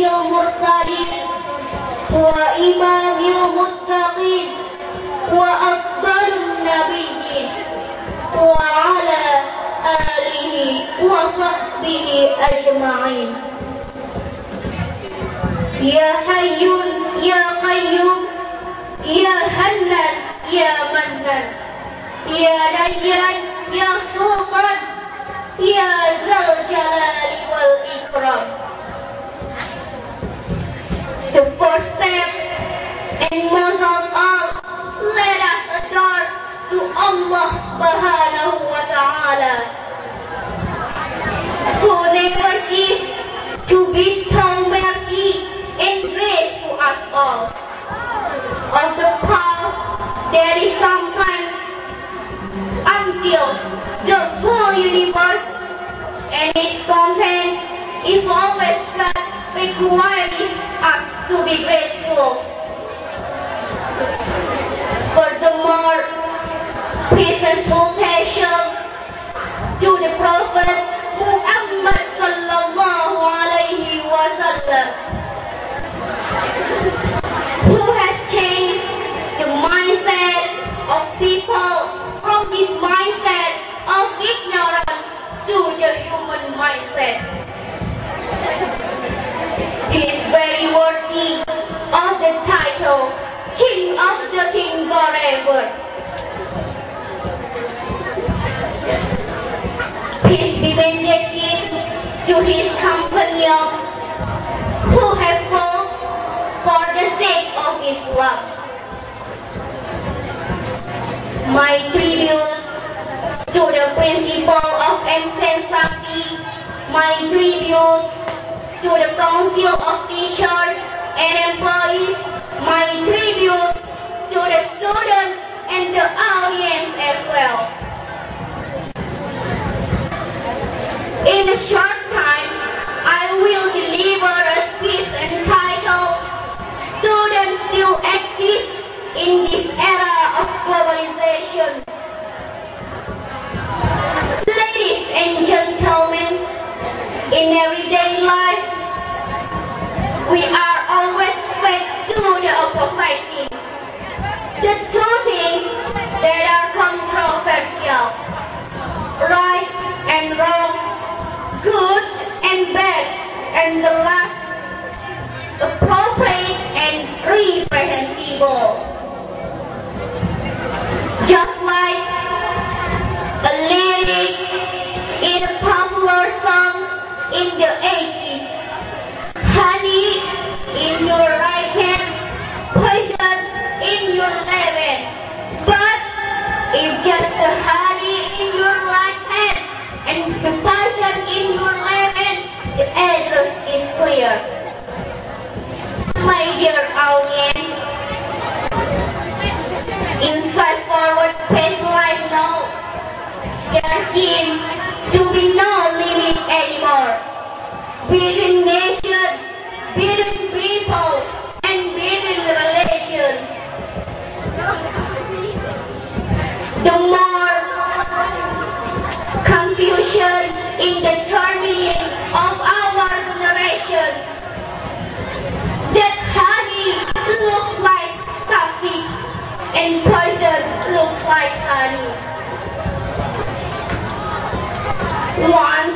المرسلين وإمام المتقين وأفضل النبيين وعلى آله وصحبه أجمعين. يا حي يا قيوم يا حنان يا منان يا ديان يا سلطان يا ذا الجلال والإكرام. The first step and most of all, let us adore to Allah Subhanahu wa Ta'ala, who never ceases to bestow mercy and grace to us all. On the path there is some time until the whole universe and its content is always that requires us to be grateful. Furthermore, peace and salutation to the Prophet Muhammad sallallahu alaihi wasallam, who has changed the mindset of people from this mindset of ignorance to the human mindset. He is very worthy of the title King of the King forever. Peace be benedicted to his companion who have fought for the sake of Islam. My tribute to the principle of Msen Sakti, my tribute to the Council of Teachers and Employees, my tribute to the students and the audience as well. In a short time, I will deliver a speech entitled Students Still Exist in This Era of Globalization. Ladies and gentlemen, in everyday life, we are always faced to the opposite thing. The two things that are controversial, right and wrong, good and bad, and the last, appropriate and reprehensible. Just like a lyric in a popular song in the 80s, honey in your right hand, poison in your left hand. But if just the honey in your right hand and the poison in your left hand, the address is clear. My dear audience, inside forward page right now, there seems to be no limit anymore between nations, between people, and between relations. The more confusion in the determining of our generation, that honey looks like toxic and poison looks like honey. One,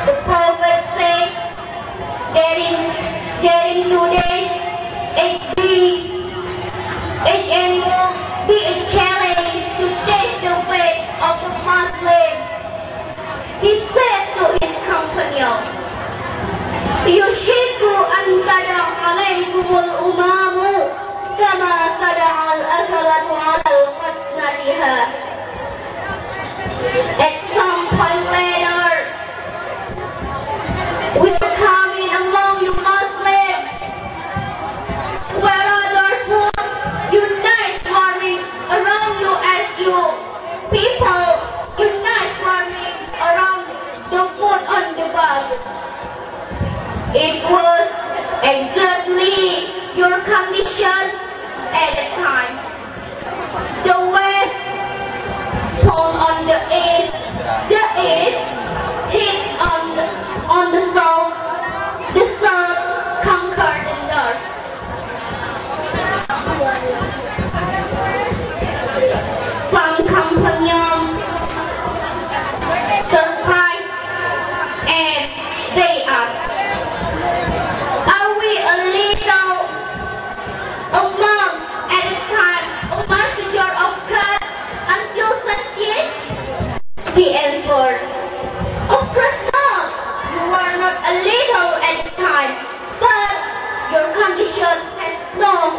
the prophet said that in today's it will be a challenge to take the weight of the Muslim. He said to his companion, "Yushiku an tada alaykumul umamu kama tada al-akalatu al-qatnatiha." At some point later, will come in among you Muslims, where others would unite swarming around you as you people unite swarming around the food on the bag. It was exactly your condition at the time. The West pulled on the East hit on the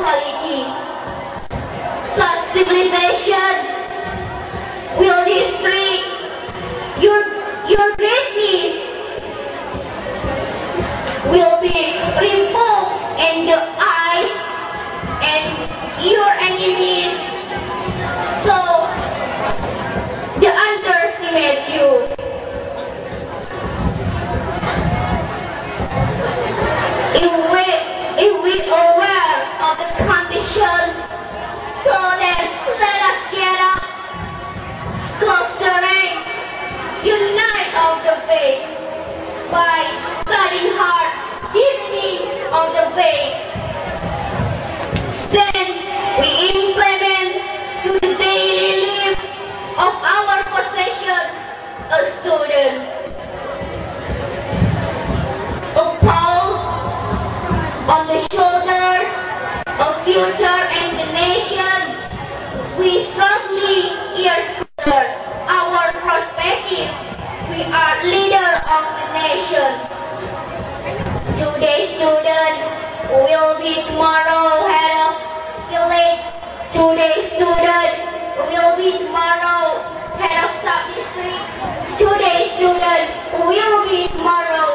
quality. Such civilization will destroy your greatness, will be removed in the eyes and your enemies, so they underestimate you. If we aware of the condition, so then let us get up, close the ranks, unite of the faith by studying hard, deepening of the faith. Then we implement to the daily life of our possession a student. A pulse on the shoulders of future and the nation. We strongly ear our perspective. We are leader of the nation. Today's student will be tomorrow head of village. Today's student will be tomorrow head of sub-district. Today's student will be tomorrow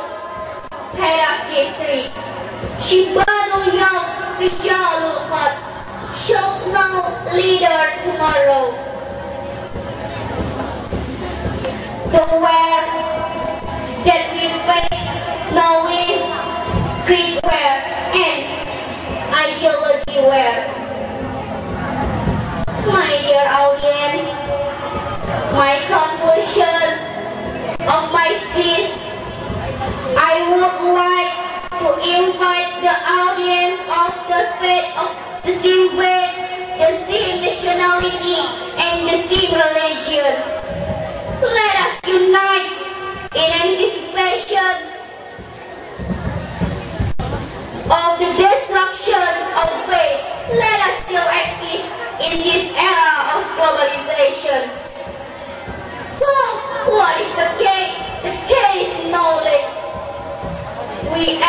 head of district. Shibanu Young Rijalul Hot shall know leader tomorrow. The where that we face now is creed where and ideology where. My dear audience, my conclusion of my speech, I would like to invite the audience of the faith of the same faith, the same nationality, and the same religion. Let us unite in anticipation of the destruction of faith. Let us still exist in this era of globalization. So, what is the case? The case is knowledge. We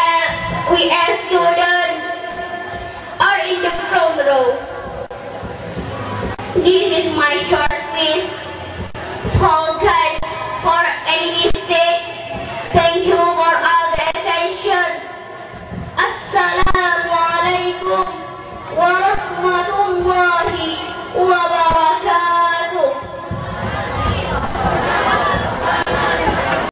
as students are in the front row. This is my short speech. Apologize for any mistake. Thank you for all the attention. Assalamualaikum warahmatullahi